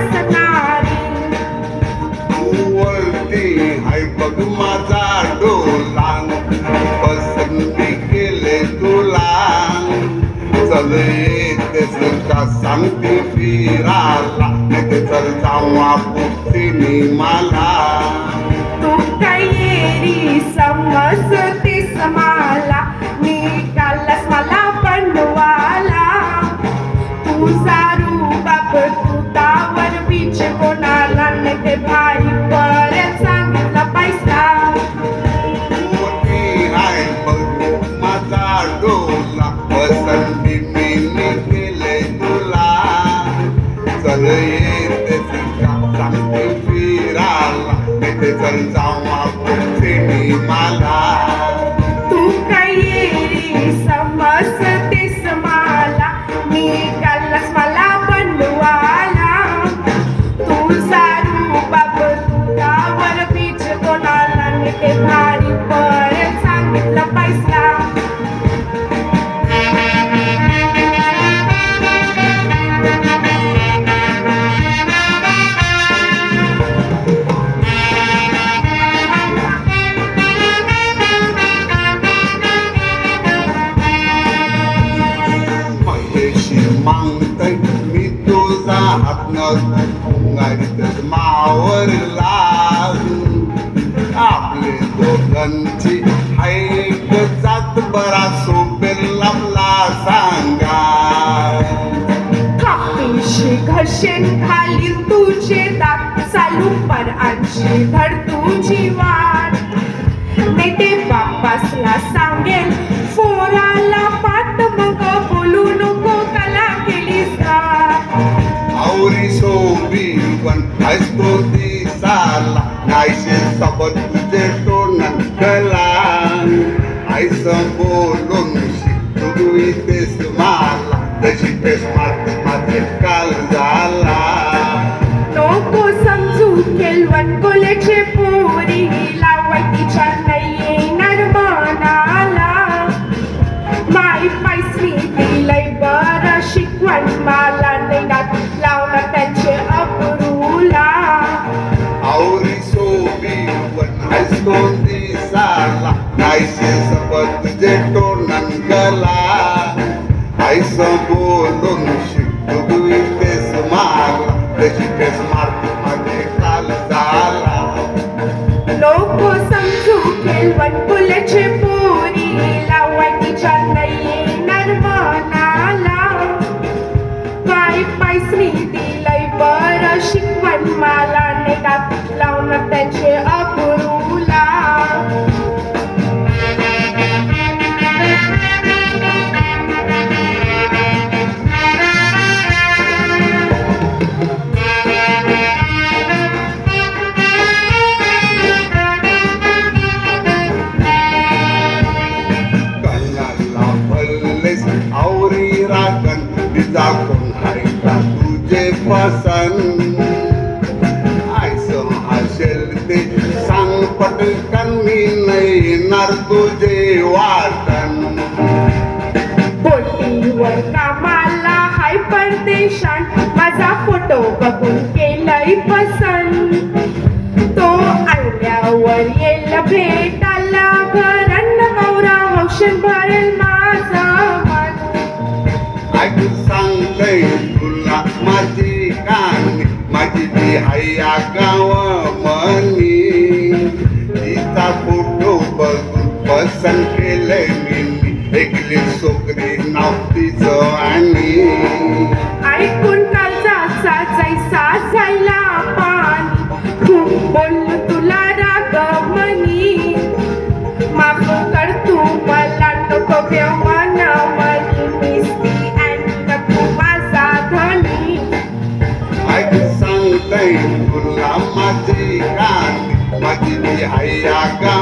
हसणारी. तू वरती हाय बघ माझा डोला, पसंती केले तुला. चल येतेस का सांगते फिराला, नाही चल जाऊ आपण सिनेमाला. तू काय येरी समजतेस मला, निघालास मला बनवाला. तुझा रूबाब तुझावर बीच कोणाला नाही ते भारी परत सांगितलं पैसा. मोठी हाय बघ माझा डोला, पसंती मी केले तुला. चल येतेस का सांगते फिराला, नाही चल जाऊ आपण सिनेमाला. तू काय येरी समजतेस मला, निघालास मला बनवाला. तुझा रूबाब तुझावर बीच कोणाला नाही ते भारी परत सांगितलं पैसा. मागतय मी तुझा हात गाडीतच मावरला. आपले दोघांची ऐक जात बरा सोपेल लाभला सांगा. कापीशी घशेन खाली तुझे दात, चालू पर आणशी धड तुझी वाट. नेते बापासला सांगेल फोराला पाठ, मग बोलू नको कला केलीस का. आवरी सोबी पण ऐकतो दिसाला, नाहीशी सबत तुझे टोन कला. आईस बोलून शिकतो इथेस मला, तशी तेच माझे काल झाला. नको समजू केलवण कोलेचे पोरी, लावायतीच्या नाही येणार मनाला. माई पैसली दिलंय बरं शिकवण मला, नैनात लावणार त्यांचे अब्रूला. आवरी सोबी पण ऐकतो दिसाला, नाहीशी सबत तुझे टोन कला. आईस बोलून शिकतो इथेस मला, तशी तेच माझे काल झाला. नको समजू केलवण कुलचे पोरी, लावायतीच्या नाही येणार मनाला. काय पैसनी दिलंय बरं शिकवण मला, नेटात लावणार त्यांचे अब्रूला. आवरी राखण तिचा कोण आहे का तुझे पसंत. आयस असेल ते सांग पटकन, मी नाही येणार तुझे वाटण. बोटीवर कामाला हाय परदेशात, माझा फोटो बघून केलंय पसंत. तो आल्यावर येईल भेटायला, घरांना गौरा हौशन भरेल माझं मन. ऐकू सांगतय तुला माझी कानी, माझी ती हैया गाव मनी. तिचा फोटो बघून पसंत केलंय मी, एकली सोकरी नाव तिचं आणि. ऐकून कालचा जैसा जायला पाणी, खूप बोललो तुला राग मनी. माफ कर तू मला नको बेवान मनी, मिसती आणि तू माझा धनी. ऐकू सांगतय तुला माझी कानी, माझी ती हैया गाव